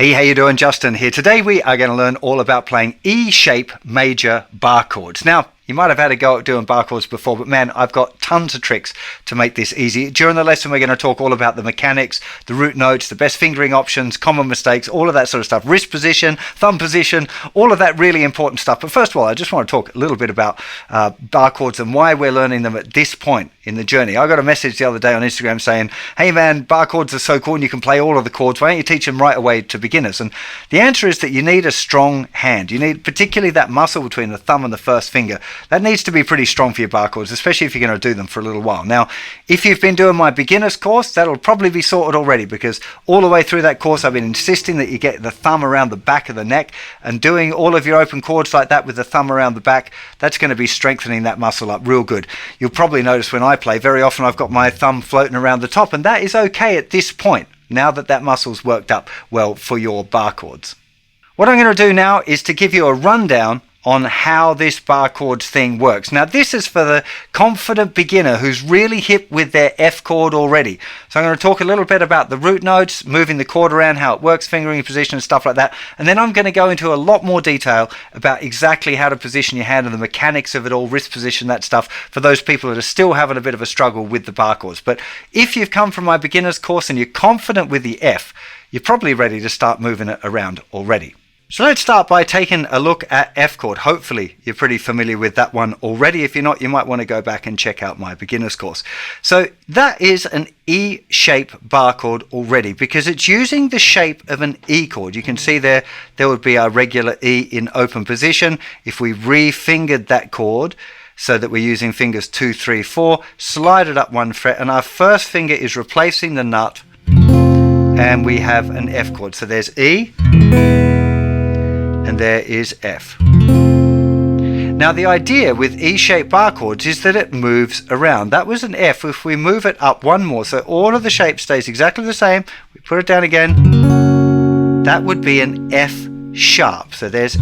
Hey, how you doing? Justin here. Today we are going to learn all about playing E-shape major bar chords. Now, you might have had a go at doing bar chords before, but man, I've got tons of tricks to make this easy. During the lesson, we're going to talk all about the mechanics, the root notes, the best fingering options, common mistakes, all of that sort of stuff. Wrist position, thumb position, all of that really important stuff. But first of all, I just want to talk a little bit about bar chords and why we're learning them at this point in the journey. I got a message the other day on Instagram saying, hey man, bar chords are so cool and you can play all of the chords. Why don't you teach them right away to beginners? And the answer is that you need a strong hand. You need particularly that muscle between the thumb and the first finger. That needs to be pretty strong for your bar chords, especially if you're going to do them for a little while. Now, if you've been doing my beginner's course, that'll probably be sorted already, because all the way through that course, I've been insisting that you get the thumb around the back of the neck, and doing all of your open chords like that with the thumb around the back, that's going to be strengthening that muscle up real good. You'll probably notice when I play, very often I've got my thumb floating around the top, and that is okay at this point, now that that muscle's worked up well for your bar chords. What I'm going to do now is to give you a rundown on how this bar chords thing works. Now, this is for the confident beginner who's really hip with their F chord already. So I'm going to talk a little bit about the root notes, moving the chord around, how it works, fingering position and stuff like that. And then I'm going to go into a lot more detail about exactly how to position your hand and the mechanics of it all, wrist position, that stuff, for those people that are still having a bit of a struggle with the bar chords. But if you've come from my beginner's course and you're confident with the F, you're probably ready to start moving it around already. So let's start by taking a look at F chord. Hopefully you're pretty familiar with that one already. If you're not, you might want to go back and check out my beginner's course. So that is an E-shape bar chord already, because it's using the shape of an E chord. You can see there would be our regular E in open position. If we re-fingered that chord so that we're using fingers 2, 3, 4, slide it up one fret, and our first finger is replacing the nut, and we have an F chord. So there's E, and there is F. Now the idea with E-shaped bar chords is that it moves around. That was an F. If we move it up one more, so all of the shape stays exactly the same, we put it down again, that would be an F sharp. So there's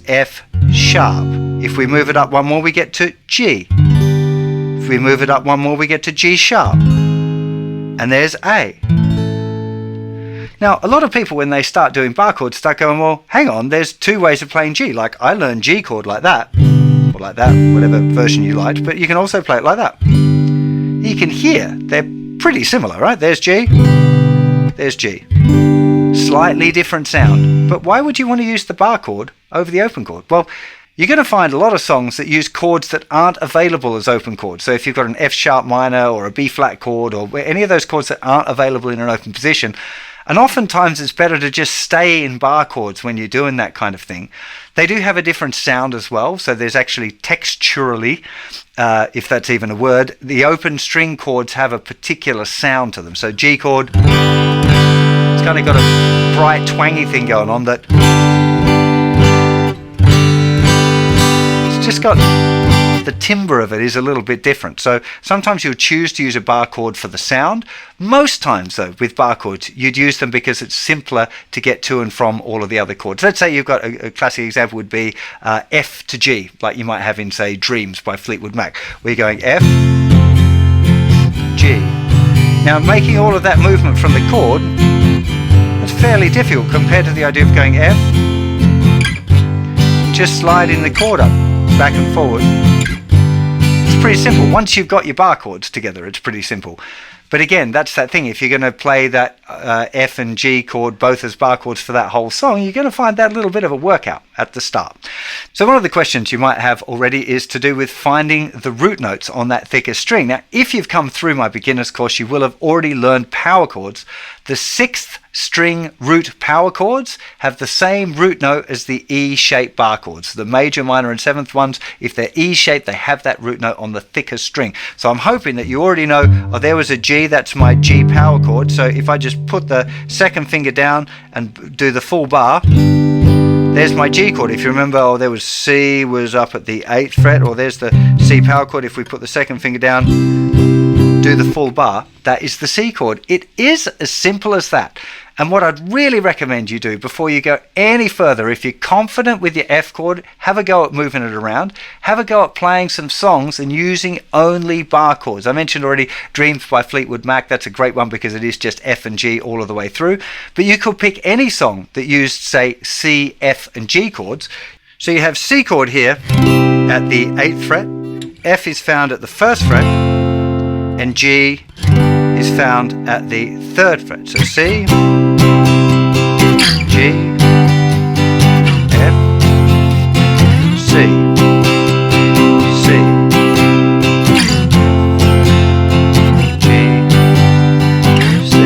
F sharp. If we move it up one more, we get to G. If we move it up one more, we get to G sharp. And there's A. Now, a lot of people, when they start doing bar chords, start going, well, hang on, there's two ways of playing G. Like, I learned G chord like that, or like that, whatever version you liked, but you can also play it like that. You can hear they're pretty similar, right? There's G, there's G. Slightly different sound. But why would you want to use the bar chord over the open chord? Well, you're going to find a lot of songs that use chords that aren't available as open chords. So if you've got an F sharp minor or a B flat chord, or any of those chords that aren't available in an open position, and oftentimes it's better to just stay in bar chords when you're doing that kind of thing. They do have a different sound as well. So there's actually texturally, if that's even a word, the open string chords have a particular sound to them. So G chord, it's kind of got a bright twangy thing going on that it's just got the timbre of it is a little bit different. So sometimes you'll choose to use a bar chord for the sound. Most times though, with bar chords, you'd use them because it's simpler to get to and from all of the other chords. Let's say you've got a classic example would be F to G, like you might have in, say, Dreams by Fleetwood Mac, where you're going F, G. Now, making all of that movement from the chord, that's fairly difficult compared to the idea of going F, just sliding the chord up, back and forward. It's pretty simple. Once you've got your bar chords together, it's pretty simple. But again, that's that thing. If you're going to play that F and G chord both as bar chords for that whole song, you're going to find that a little bit of a workout at the start. So one of the questions you might have already is to do with finding the root notes on that thicker string. Now, if you've come through my beginner's course, you will have already learned power chords. The 6th string root power chords have the same root note as the E-shaped bar chords. The major, minor and 7th ones, if they're E-shaped, they have that root note on the thicker string. So I'm hoping that you already know, oh, there was a G, that's my G power chord. So if I just put the second finger down and do the full bar, there's my G chord. If you remember, oh, there was C was up at the 8th fret, or there's the C power chord. If we put the second finger down, do the full bar, that is the C chord. It is as simple as that. And what I'd really recommend you do before you go any further, if you're confident with your F chord, have a go at moving it around, have a go at playing some songs and using only bar chords. I mentioned already Dreams by Fleetwood Mac. That's a great one because it is just F and G all of the way through. But you could pick any song that used, say, C, F and G chords. So you have C chord here at the 8th fret, F is found at the 1st fret, and G is found at the 3rd fret. So C, G, F, C, C, G, C.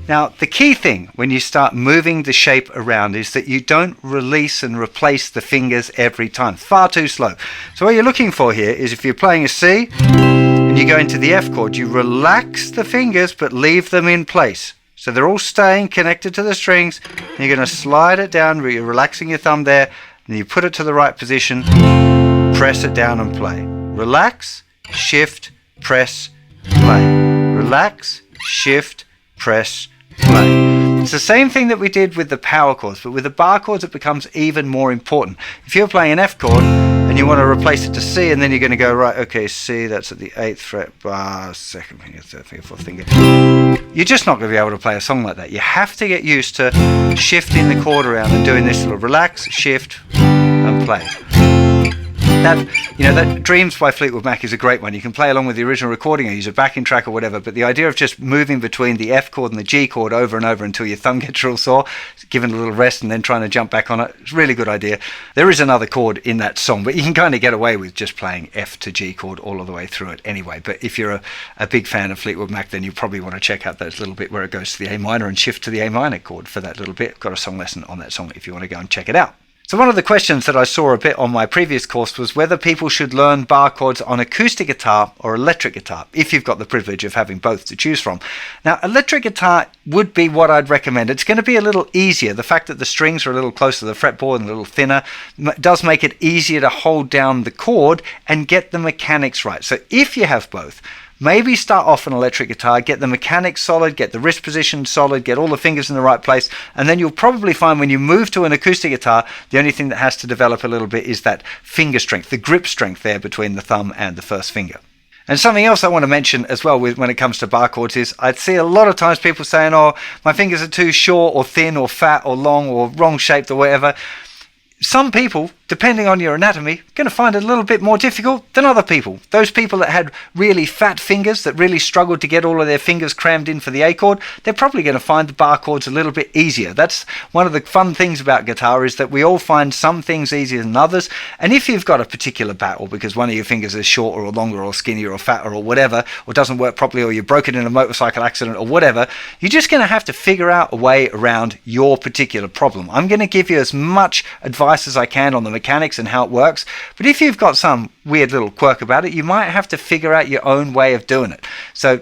Now, the key thing when you start moving the shape around is that you don't release and replace the fingers every time. Far too slow. So what you're looking for here is if you're playing a C and you go into the F chord, you relax the fingers but leave them in place. So they're all staying connected to the strings. And you're going to slide it down, you're relaxing your thumb there, and you put it to the right position, press it down and play. Relax, shift, press, play. Relax, shift, press, play. It's the same thing that we did with the power chords, but with the bar chords it becomes even more important. If you're playing an F chord and you want to replace it to C, and then you're going to go, right, okay, C, that's at the 8th fret, bar, 2nd finger, 3rd finger, 4th finger. You're just not going to be able to play a song like that. You have to get used to shifting the chord around and doing this little relax, shift, and play. That Dreams by Fleetwood Mac is a great one. You can play along with the original recording or use a backing track or whatever, but the idea of just moving between the F chord and the G chord over and over until your thumb gets real sore, giving a little rest and then trying to jump back on it, it's a really good idea. There is another chord in that song, but you can kind of get away with just playing F to G chord all of the way through it anyway. But if you're a big fan of Fleetwood Mac, then you probably want to check out that little bit where it goes to the A minor and shift to the A minor chord for that little bit. I've got a song lesson on that song if you want to go and check it out. So one of the questions that I saw a bit on my previous course was whether people should learn bar chords on acoustic guitar or electric guitar, if you've got the privilege of having both to choose from. Now, electric guitar would be what I'd recommend. It's going to be a little easier. The fact that the strings are a little closer to the fretboard and a little thinner does make it easier to hold down the chord and get the mechanics right. So if you have both, maybe start off an electric guitar, get the mechanics solid, get the wrist position solid, get all the fingers in the right place, and then you'll probably find when you move to an acoustic guitar, the only thing that has to develop a little bit is that finger strength, the grip strength there between the thumb and the first finger. And something else I want to mention as well when it comes to bar chords is I'd see a lot of times people saying, oh, my fingers are too short or thin or fat or long or wrong shaped or whatever. Some people, depending on your anatomy, are going to find it a little bit more difficult than other people. Those people that had really fat fingers, that really struggled to get all of their fingers crammed in for the A chord, they're probably going to find the bar chords a little bit easier. That's one of the fun things about guitar, is that we all find some things easier than others. And if you've got a particular battle because one of your fingers is shorter or longer or skinnier or fatter or whatever, or doesn't work properly, or you broke it in a motorcycle accident or whatever, you're just going to have to figure out a way around your particular problem. I'm going to give you as much advice as I can on the mechanics and how it works, but if you've got some weird little quirk about it, you might have to figure out your own way of doing it. So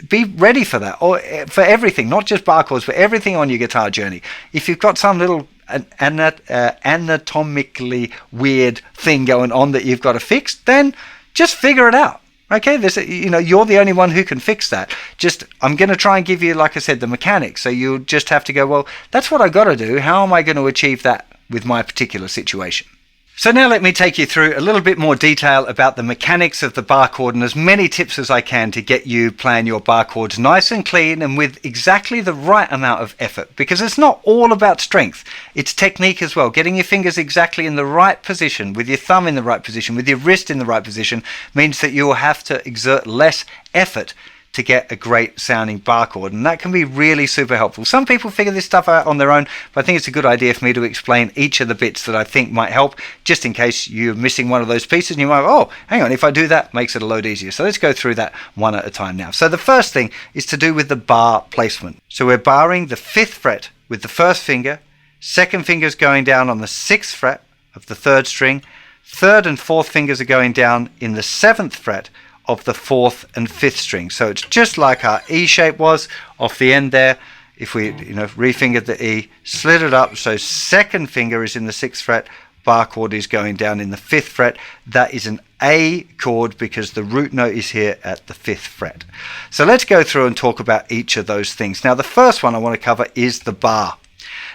be ready for that, or for everything, not just bar chords, but everything on your guitar journey. If you've got some little anatomically weird thing going on that you've got to fix, then just figure it out. Okay, you're the only one who can fix that. I'm going to try and give you, like I said, the mechanics. So you just have to go, well, that's what I got to do. How am I going to achieve that with my particular situation? So now let me take you through a little bit more detail about the mechanics of the bar chord and as many tips as I can to get you playing your bar chords nice and clean and with exactly the right amount of effort, because it's not all about strength, it's technique as well. Getting your fingers exactly in the right position, with your thumb in the right position, with your wrist in the right position, means that you will have to exert less effort to get a great sounding bar chord, and that can be really super helpful. Some people figure this stuff out on their own, but I think it's a good idea for me to explain each of the bits that I think might help, just in case you're missing one of those pieces and you might, oh, hang on, if I do that, it makes it a load easier. So let's go through that one at a time now. So the first thing is to do with the bar placement. So we're barring the 5th fret with the first finger, second finger's going down on the 6th fret of the 3rd string, 3rd and 4th fingers are going down in the 7th fret of the 4th and 5th string. So it's just like our E shape was off the end there. If we refingered the E, slid it up, so second finger is in the 6th fret, bar chord is going down in the 5th fret. That is an A chord because the root note is here at the 5th fret. So let's go through and talk about each of those things. Now the first one I want to cover is the bar.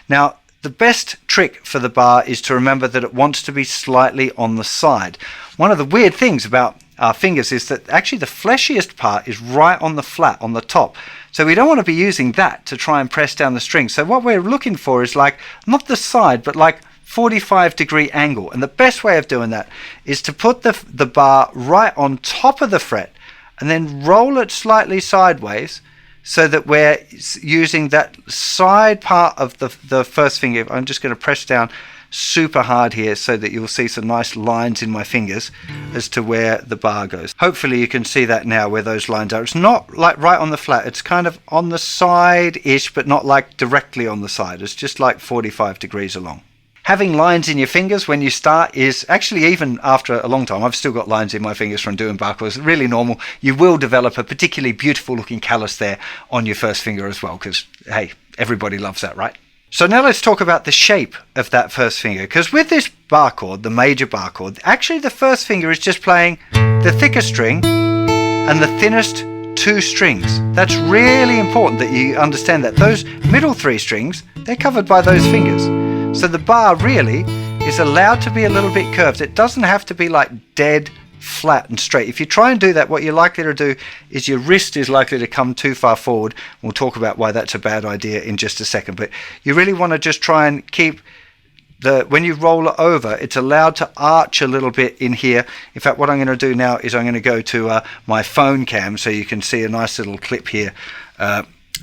Now the best trick for the bar is to remember that it wants to be slightly on the side. One of the weird things about our fingers is that actually the fleshiest part is right on the flat, on the top. So we don't want to be using that to try and press down the string. So what we're looking for is like, not the side, but like 45-degree angle. And the best way of doing that is to put the bar right on top of the fret and then roll it slightly sideways so that we're using that side part of the first finger. I'm just going to press down super hard here so that you'll see some nice lines in my fingers as to where the bar goes. Hopefully you can see that now where those lines are. It's not like right on the flat, it's kind of on the side-ish, but not like directly on the side. It's just like 45 degrees along. Having lines in your fingers when you start is actually, even after a long time, I've still got lines in my fingers from doing bar chords. Really normal. You will develop a particularly beautiful looking callus there on your first finger as well, because hey, everybody loves that, right? So now let's talk about the shape of that first finger, because with this bar chord, the major bar chord, actually the first finger is just playing the thicker string and the thinnest 2 strings. That's really important that you understand that. Those middle 3 strings, they're covered by those fingers. So the bar really is allowed to be a little bit curved. It doesn't have to be like dead flat and straight. If you try and do that, what you're likely to do is your wrist is likely to come too far forward. We'll talk about why that's a bad idea in just a second. But you really want to just try and keep when you roll it over, it's allowed to arch a little bit in here. In fact, what I'm going to do now is I'm going to go to my phone cam so you can see a nice little clip here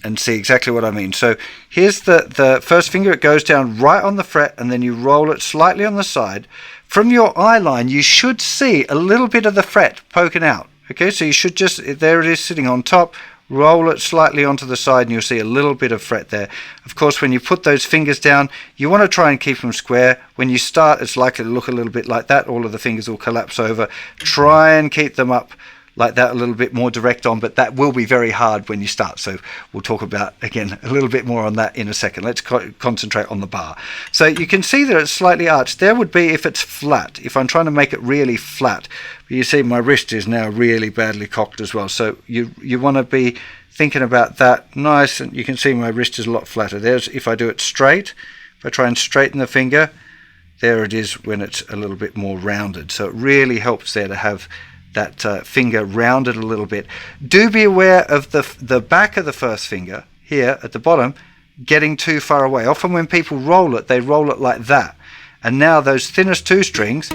and see exactly what I mean. So here's the first finger. It goes down right on the fret and then you roll it slightly on the side. From your eye line, you should see a little bit of the fret poking out. Okay, so you should just, there it is sitting on top, roll it slightly onto the side and you'll see a little bit of fret there. Of course, when you put those fingers down, you want to try and keep them square. When you start, it's likely to look a little bit like that. All of the fingers will collapse over. Try and keep them up like that, a little bit more direct on, but that will be very hard when you start. So we'll talk about, again, a little bit more on that in a second. Let's concentrate on the bar. So you can see that it's slightly arched. There would be if it's flat, if I'm trying to make it really flat. But you see my wrist is now really badly cocked as well. So you want to be thinking about that nice, and you can see my wrist is a lot flatter. There's if I do it straight, if I try and straighten the finger, there it is when it's a little bit more rounded. So it really helps there to have that finger rounded a little bit. Do be aware of the back of the first finger here at the bottom getting too far away. Often when people roll it, they roll it like that. And now those thinnest 2 strings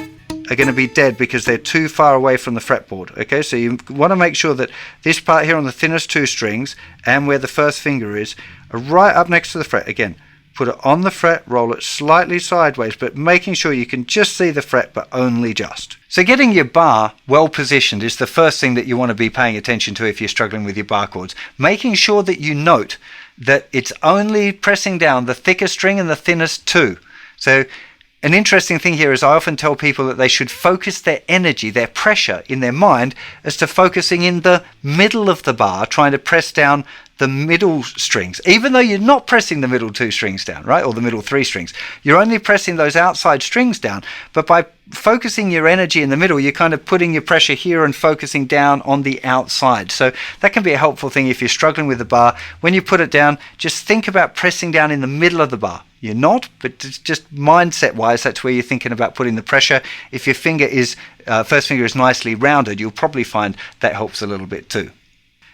are going to be dead because they're too far away from the fretboard. Okay, so you want to make sure that this part here on the thinnest 2 strings and where the first finger is are right up next to the fret. Again, put it on the fret, roll it slightly sideways, but making sure you can just see the fret, but only just. So getting your bar well positioned is the first thing that you want to be paying attention to if you're struggling with your bar chords. Making sure that you note that it's only pressing down the thicker string and the thinnest 2. So an interesting thing here is I often tell people that they should focus their energy, their pressure in their mind as to focusing in the middle of the bar, trying to press down the middle strings, even though you're not pressing the middle 2 strings down, right? Or the middle 3 strings. You're only pressing those outside strings down, but by focusing your energy in the middle, you're kind of putting your pressure here and focusing down on the outside. So that can be a helpful thing if you're struggling with the bar. When you put it down, just think about pressing down in the middle of the bar. You're not, but just mindset wise, that's where you're thinking about putting the pressure. If your finger is, first finger is nicely rounded, you'll probably find that helps a little bit too.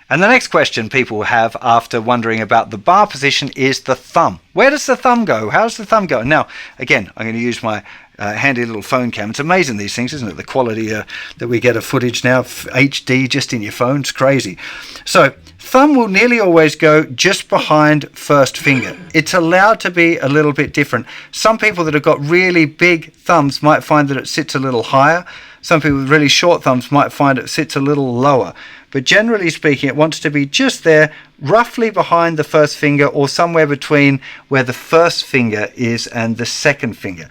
And the next question people have after wondering about the bar position is the thumb. Where does the thumb go? How does the thumb go? Now, again, I'm going to use my handy little phone cam. It's amazing, these things, isn't it? The quality that we get of footage now, HD just in your phone, it's crazy. So thumb will nearly always go just behind first finger. It's allowed to be a little bit different. Some people that have got really big thumbs might find that it sits a little higher. Some people with really short thumbs might find it sits a little lower. But generally speaking, it wants to be just there, roughly behind the first finger or somewhere between where the first finger is and the second finger.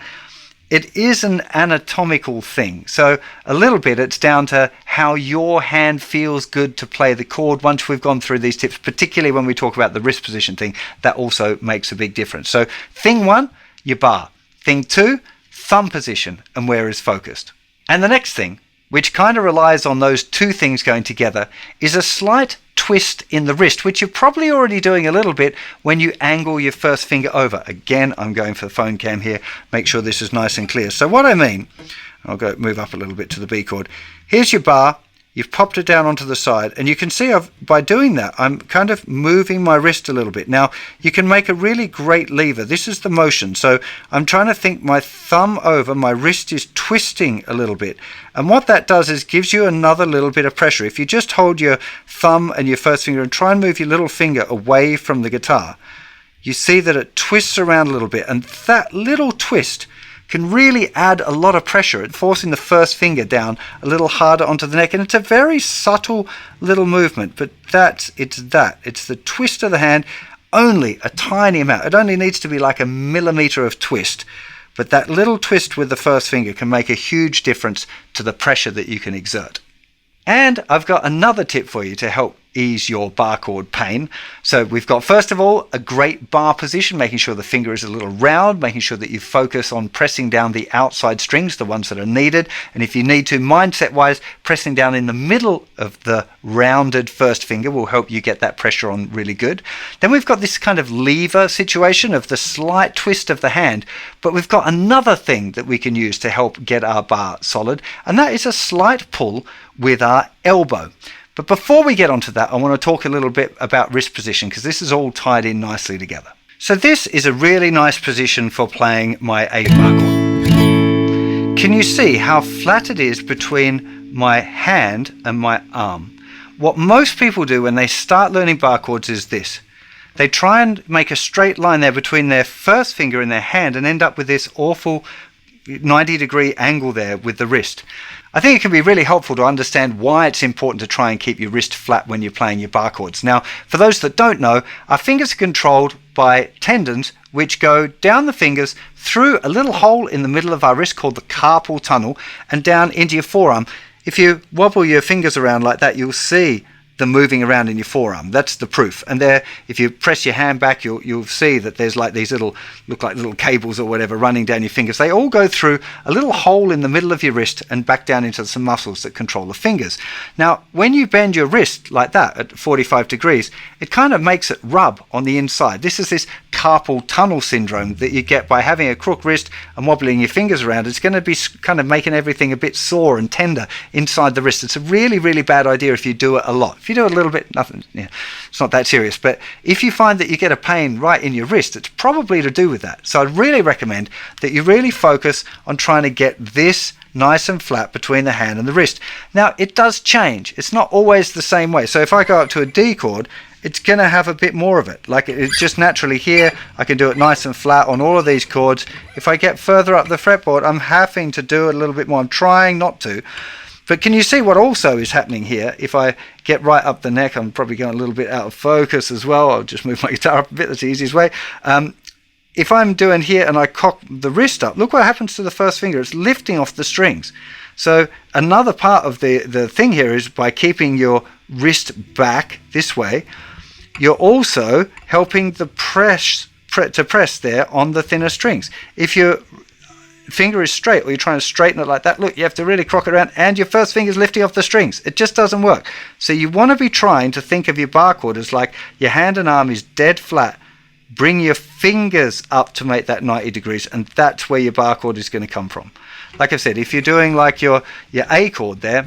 It is an anatomical thing. So a little bit it's down to how your hand feels good to play the chord. Once we've gone through these tips, particularly when we talk about the wrist position thing, that also makes a big difference. So thing 1, your bar. Thing 2, thumb position and where is focused. And the next thing, which kind of relies on those two things going together, is a slight twist in the wrist, which you're probably already doing a little bit when you angle your first finger over. Again, I'm going for the phone cam here. Make sure this is nice and clear. So what I mean, I'll go move up a little bit to the B chord. Here's your bar. You've popped it down onto the side, and you can see by doing that, I'm kind of moving my wrist a little bit. Now, you can make a really great lever. This is the motion. So I'm trying to think my thumb over, my wrist is twisting a little bit. And what that does is gives you another little bit of pressure. If you just hold your thumb and your first finger and try and move your little finger away from the guitar, you see that it twists around a little bit. And that little twist can really add a lot of pressure at forcing the first finger down a little harder onto the neck. And it's a very subtle little movement, but it's the twist of the hand, only a tiny amount. It only needs to be like a millimeter of twist, but that little twist with the first finger can make a huge difference to the pressure that you can exert. And I've got another tip for you to help ease your bar chord pain. So we've got, first of all, a great bar position, making sure the finger is a little round, making sure that you focus on pressing down the outside strings, the ones that are needed. And if you need to, mindset-wise, pressing down in the middle of the rounded first finger will help you get that pressure on really good. Then we've got this kind of lever situation of the slight twist of the hand, but we've got another thing that we can use to help get our bar solid, and that is a slight pull with our elbow. But before we get onto that, I want to talk a little bit about wrist position, because this is all tied in nicely together. So this is a really nice position for playing my A bar chord. Can you see how flat it is between my hand and my arm? What most people do when they start learning bar chords is this. They try and make a straight line there between their first finger and their hand and end up with this awful 90-degree angle there with the wrist. I think it can be really helpful to understand why it's important to try and keep your wrist flat when you're playing your bar chords. Now, for those that don't know, our fingers are controlled by tendons which go down the fingers through a little hole in the middle of our wrist called the carpal tunnel and down into your forearm. If you wobble your fingers around like that, you'll see them moving around in your forearm. That's the proof. And there, if you press your hand back, you'll see that there's like these look like little cables or whatever running down your fingers. They all go through a little hole in the middle of your wrist and back down into some muscles that control the fingers. Now, when you bend your wrist like that at 45 degrees, it kind of makes it rub on the inside. This is this carpal tunnel syndrome that you get by having a crook wrist and wobbling your fingers around. It's going to be kind of making everything a bit sore and tender inside the wrist. It's a really, really bad idea if you do it a lot. If you do it a little bit, nothing, it's not that serious. But if you find that you get a pain right in your wrist, it's probably to do with that. So I'd really recommend that you really focus on trying to get this nice and flat between the hand and the wrist. Now, it does change. It's not always the same way. So if I go up to a D chord, it's going to have a bit more of it. Like it's just naturally here, I can do it nice and flat on all of these chords. If I get further up the fretboard, I'm having to do it a little bit more. I'm trying not to. But can you see what also is happening here? If I get right up the neck, I'm probably going a little bit out of focus as well. I'll just move my guitar up a bit. That's the easiest way. If I'm doing here and I cock the wrist up, look what happens to the first finger. It's lifting off the strings. So another part of the thing here is by keeping your wrist back this way, you're also helping the press there on the thinner strings. If your finger is straight or you're trying to straighten it like that, look, you have to really crock it around and your first finger is lifting off the strings. It just doesn't work. So you want to be trying to think of your bar chord as like your hand and arm is dead flat. Bring your fingers up to make that 90 degrees, and that's where your bar chord is going to come from. Like I said, if you're doing like your A chord there,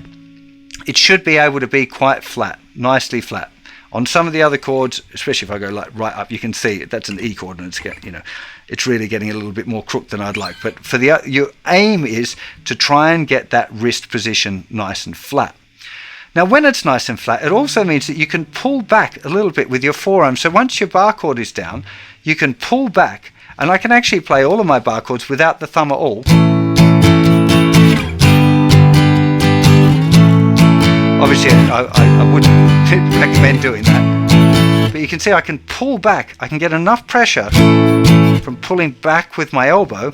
it should be able to be quite flat, nicely flat. On some of the other chords, especially if I go like right up, you can see that's an E chord, and it's really getting a little bit more crooked than I'd like. But for your aim is to try and get that wrist position nice and flat. Now, when it's nice and flat, it also means that you can pull back a little bit with your forearm. So once your bar chord is down, you can pull back, and I can actually play all of my bar chords without the thumb at all. Obviously, I wouldn't recommend doing that. But you can see I can pull back. I can get enough pressure from pulling back with my elbow.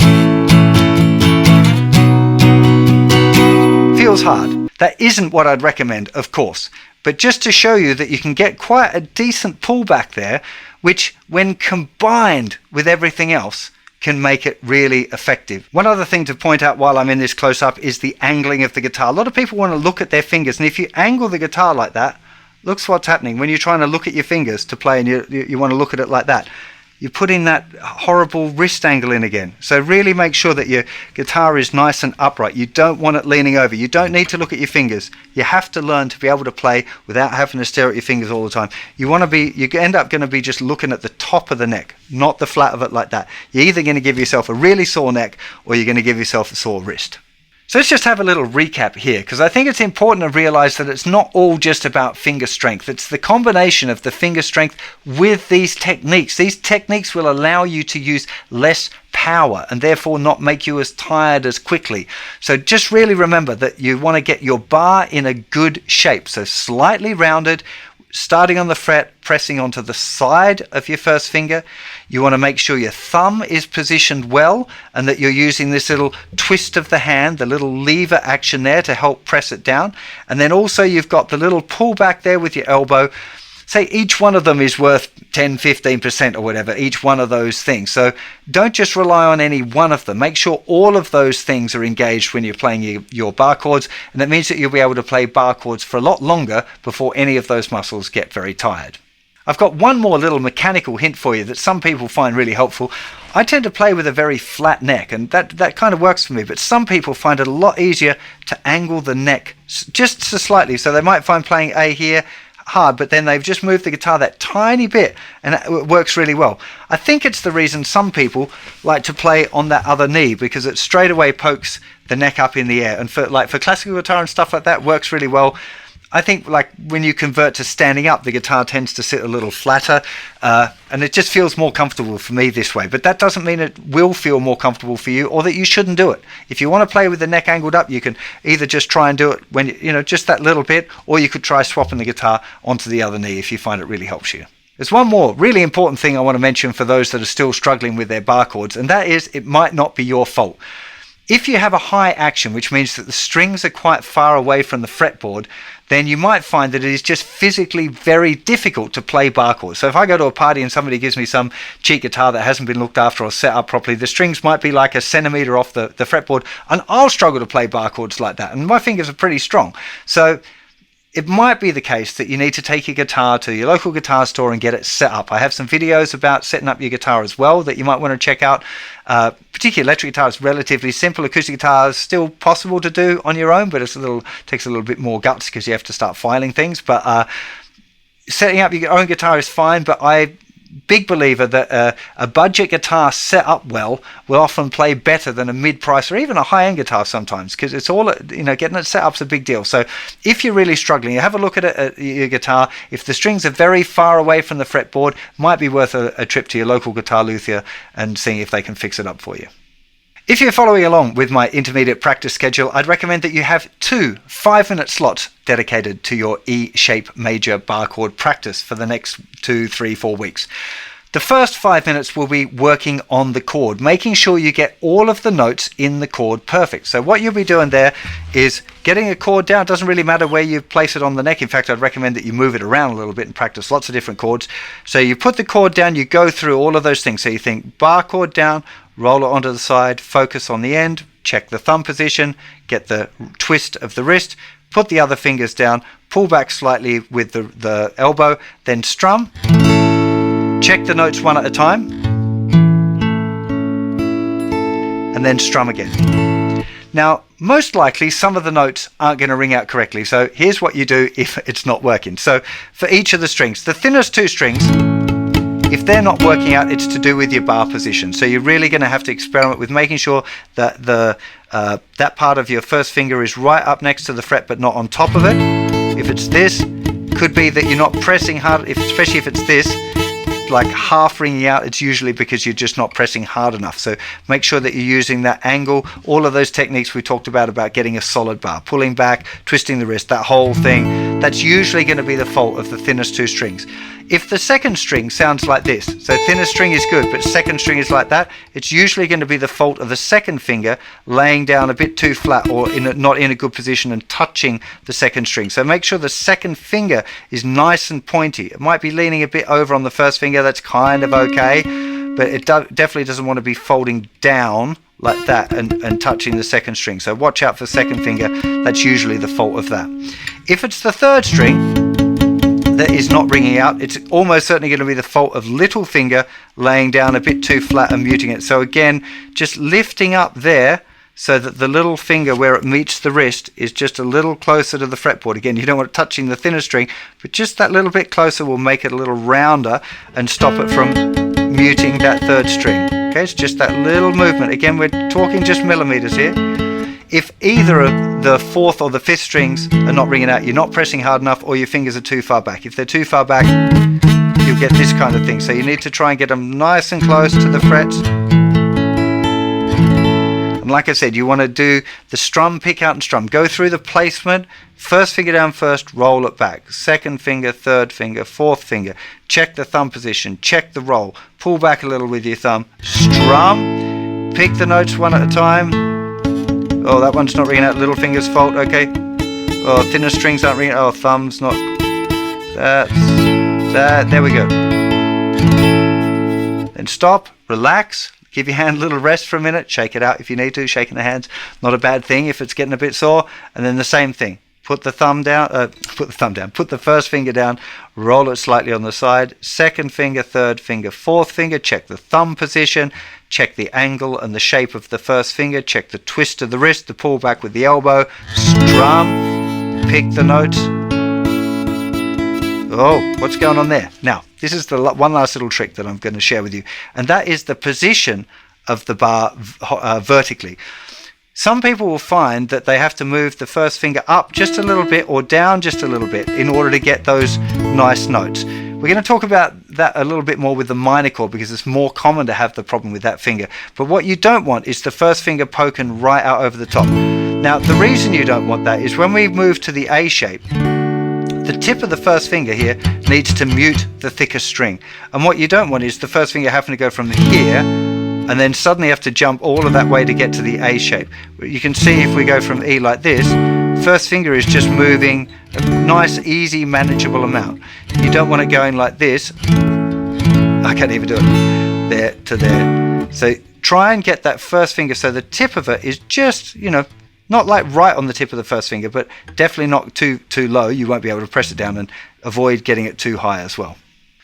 Feels hard. That isn't what I'd recommend, of course. But just to show you that you can get quite a decent pullback there, which when combined with everything else, can make it really effective. One other thing to point out while I'm in this close-up is the angling of the guitar. A lot of people want to look at their fingers, and if you angle the guitar like that, look what's happening. When you're trying to look at your fingers to play and you want to look at it like that, you're putting that horrible wrist angle in again. So really make sure that your guitar is nice and upright. You don't want it leaning over. You don't need to look at your fingers. You have to learn to be able to play without having to stare at your fingers all the time. You end up going to be just looking at the top of the neck, not the flat of it like that. You're either going to give yourself a really sore neck or you're going to give yourself a sore wrist. So let's just have a little recap here, because I think it's important to realize that it's not all just about finger strength. It's the combination of the finger strength with these techniques. These techniques will allow you to use less power and therefore not make you as tired as quickly. So just really remember that you want to get your bar in a good shape. So slightly rounded, starting on the fret, pressing onto the side of your first finger. You want to make sure your thumb is positioned well and that you're using this little twist of the hand, the little lever action there to help press it down. And then also you've got the little pull back there with your elbow. Say each one of them is worth 10-15% or whatever, each one of those things. So don't just rely on any one of them. Make sure all of those things are engaged when you're playing your bar chords, and that means that you'll be able to play bar chords for a lot longer before any of those muscles get very tired. I've got one more little mechanical hint for you that some people find really helpful. I tend to play with a very flat neck, and that kind of works for me, but some people find it a lot easier to angle the neck just so slightly. So they might find playing A here hard, but then they've just moved the guitar that tiny bit and it works really well. I think it's the reason some people like to play on that other knee, because it straight away pokes the neck up in the air, and for classical guitar and stuff like that, works really well. I think like when you convert to standing up, the guitar tends to sit a little flatter, and it just feels more comfortable for me this way. But that doesn't mean it will feel more comfortable for you, or that you shouldn't do it. If you want to play with the neck angled up, you can either just try and do it when just that little bit, or you could try swapping the guitar onto the other knee if you find it really helps you. There's one more really important thing I want to mention for those that are still struggling with their bar chords, and that is it might not be your fault. If you have a high action, which means that the strings are quite far away from the fretboard, then you might find that it is just physically very difficult to play bar chords. So if I go to a party and somebody gives me some cheap guitar that hasn't been looked after or set up properly, the strings might be like a centimetre off the fretboard, and I'll struggle to play bar chords like that, and my fingers are pretty strong. So it might be the case that you need to take your guitar to your local guitar store and get it set up. I have some videos about setting up your guitar as well that you might want to check out. Particularly electric guitar is relatively simple. Acoustic guitar is still possible to do on your own, but takes a little bit more guts because you have to start filing things. But setting up your own guitar is fine, but big believer that a budget guitar set up well will often play better than a mid-price or even a high-end guitar sometimes, because it's all, getting it set up's a big deal. So if you're really struggling, you have a look at your guitar. If the strings are very far away from the fretboard, might be worth a trip to your local guitar luthier and seeing if they can fix it up for you. If you're following along with my intermediate practice schedule, I'd recommend that you have 2 5-minute slots dedicated to your E-shape major bar chord practice for the next 2, 3, 4 weeks. The first 5 minutes will be working on the chord, making sure you get all of the notes in the chord perfect. So what you'll be doing there is getting a chord down. It doesn't really matter where you place it on the neck. In fact, I'd recommend that you move it around a little bit and practice lots of different chords. So you put the chord down, you go through all of those things. So you think bar chord down, roll it onto the side, focus on the end, check the thumb position, get the twist of the wrist, put the other fingers down, pull back slightly with the elbow, then strum, check the notes one at a time, and then strum again. Now, most likely some of the notes aren't going to ring out correctly, so here's what you do if it's not working. So for each of the strings, the thinnest 2 strings, if they're not working out, it's to do with your bar position. So you're really going to have to experiment with making sure that that part of your first finger is right up next to the fret but not on top of it. If it's this, could be that you're not pressing hard, especially if it's this, like half ringing out, it's usually because you're just not pressing hard enough. So make sure that you're using that angle, all of those techniques we talked about getting a solid bar, pulling back, twisting the wrist, that whole thing. That's usually going to be the fault of the thinnest 2 strings. If the second string sounds like this, so thinnest string is good, but second string is like that, it's usually going to be the fault of the second finger laying down a bit too flat or not in a good position and touching the second string. So make sure the second finger is nice and pointy. It might be leaning a bit over on the first finger, that's kind of okay, but it definitely doesn't want to be folding down like that and touching the second string. So watch out for second finger. That's usually the fault of that. If it's the third string that is not ringing out, it's almost certainly going to be the fault of little finger laying down a bit too flat and muting it. So again, just lifting up there so that the little finger where it meets the wrist is just a little closer to the fretboard. Again, you don't want it touching the thinner string, but just that little bit closer will make it a little rounder and stop it from muting that third string. Okay, it's just that little movement. Again, we're talking just millimeters here. If either of the fourth or the fifth strings are not ringing out, you're not pressing hard enough, or your fingers are too far back. If they're too far back, you'll get this kind of thing. So you need to try and get them nice and close to the frets. And like I said, you want to do the strum, pick out and strum. Go through the placement. First finger down first, roll it back. Second finger, third finger, fourth finger. Check the thumb position, check the roll. Pull back a little with your thumb. Strum. Pick the notes one at a time. Oh, that one's not ringing out. Little finger's fault. Okay. Oh, thinner strings aren't ringing. Oh, thumb's not. That's that. There we go. Then stop. Relax. Give your hand a little rest for a minute. Shake it out if you need to. Shaking the hands, not a bad thing if it's getting a bit sore. And then the same thing. Put the thumb down. Put the first finger down. Roll it slightly on the side. Second finger, third finger, fourth finger. Check the thumb position. Check the angle and the shape of the first finger. Check the twist of the wrist, the pull back with the elbow. Strum. Pick the notes. Oh, what's going on there? Now, this is the one last little trick that I'm going to share with you, and that is the position of the bar vertically. Some people will find that they have to move the first finger up just a little bit or down just a little bit in order to get those nice notes. We're going to talk about that a little bit more with the minor chord because it's more common to have the problem with that finger. But what you don't want is the first finger poking right out over the top. Now, the reason you don't want that is when we move to the A shape, the tip of the first finger here needs to mute the thicker string. And what you don't want is the first finger having to go from here and then suddenly have to jump all of that way to get to the A shape. You can see if we go from E like this, first finger is just moving a nice, easy, manageable amount. You don't want it going like this. I can't even do it. There to there. So try and get that first finger so the tip of it is just, not like right on the tip of the first finger, but definitely not too low. You won't be able to press it down, and avoid getting it too high as well.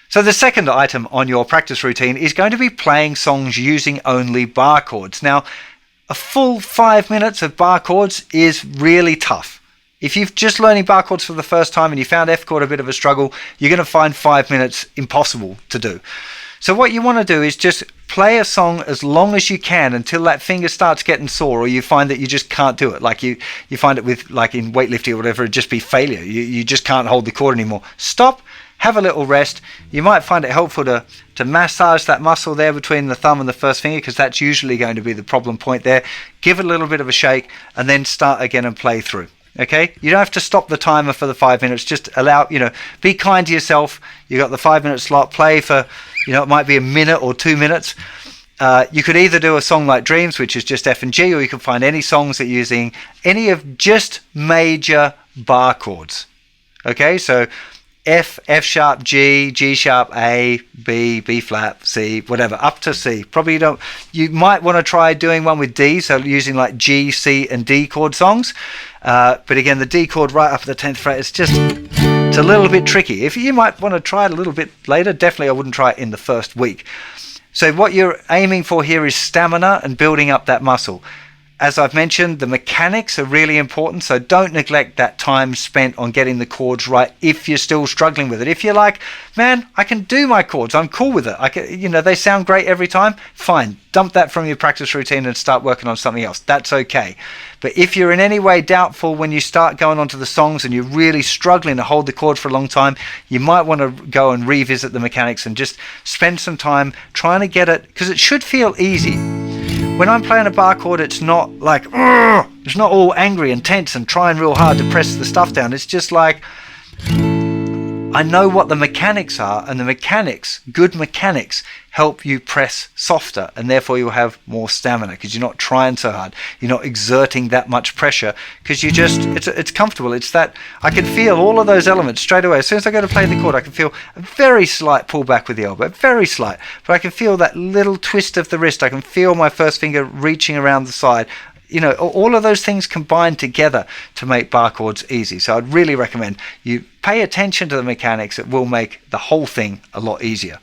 So the second item on your practice routine is going to be playing songs using only bar chords. Now, a full 5 minutes of bar chords is really tough. If you're just learning bar chords for the first time and you found F chord a bit of a struggle, you're going to find 5 minutes impossible to do. So what you want to do is just play a song as long as you can until that finger starts getting sore, or you find that you just can't do it. Like you find it with, like in weightlifting or whatever, it'd just be failure. You just can't hold the chord anymore. Stop, have a little rest. You might find it helpful to massage that muscle there between the thumb and the first finger, because that's usually going to be the problem point there. Give it a little bit of a shake and then start again and play through. Okay, you don't have to stop the timer for the 5 minutes. Just allow, be kind to yourself. You got the 5 minute slot. Play for, it might be a minute or 2 minutes. You could either do a song like Dreams, which is just F and G, or you can find any songs that are using any of just major bar chords. Okay, so F, F sharp, G, G sharp, A, B, B flat, C, whatever, up to C. Probably you might want to try doing one with D, so using like G, C, and D chord songs. But again, the D chord right up at the 10th fret, it's a little bit tricky. If you might want to try it a little bit later, definitely I wouldn't try it in the first week. So what you're aiming for here is stamina and building up that muscle. As I've mentioned, the mechanics are really important, so don't neglect that time spent on getting the chords right if you're still struggling with it. If you're like, man, I can do my chords, I'm cool with it, they sound great every time, fine. Dump that from your practice routine and start working on something else. That's okay. But if you're in any way doubtful when you start going onto the songs and you're really struggling to hold the chord for a long time, you might want to go and revisit the mechanics and just spend some time trying to get it, because it should feel easy. When I'm playing a bar chord, it's not like, it's not all angry and tense and trying real hard to press the stuff down. It's just like, I'm I know what the mechanics are, and the mechanics, good mechanics, help you press softer, and therefore you'll have more stamina because you're not trying so hard. You're not exerting that much pressure because you just, it's comfortable. It's that I can feel all of those elements straight away. As soon as I go to play the chord, I can feel a very slight pull back with the elbow, very slight, but I can feel that little twist of the wrist. I can feel my first finger reaching around the side. You know, all of those things combine together to make bar chords easy. So I'd really recommend you pay attention to the mechanics. It will make the whole thing a lot easier.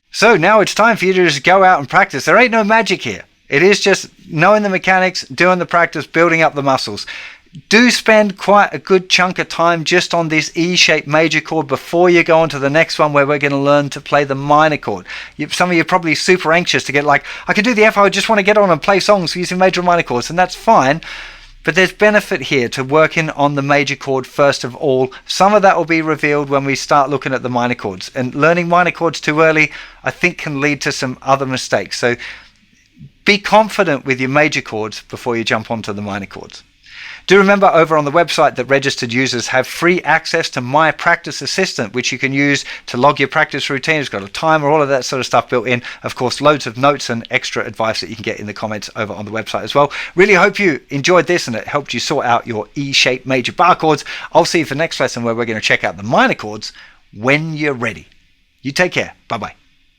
So now it's time for you to just go out and practice. There ain't no magic here. It is just knowing the mechanics, doing the practice, building up the muscles. Do spend quite a good chunk of time just on this E-shaped major chord before you go on to the next one, where we're going to learn to play the minor chord. Some of you are probably super anxious to get like, I can do the F, I just want to get on and play songs using major and minor chords, and that's fine. But there's benefit here to working on the major chord first of all. Some of that will be revealed when we start looking at the minor chords. And learning minor chords too early, I think, can lead to some other mistakes. So be confident with your major chords before you jump onto the minor chords. Do remember, over on the website, that registered users have free access to My Practice Assistant, which you can use to log your practice routine. It's got a timer, all of that sort of stuff built in. Of course, loads of notes and extra advice that you can get in the comments over on the website as well. Really hope you enjoyed this and it helped you sort out your E-shaped major bar chords. I'll see you for the next lesson, where we're going to check out the minor chords when you're ready. You take care. Bye-bye.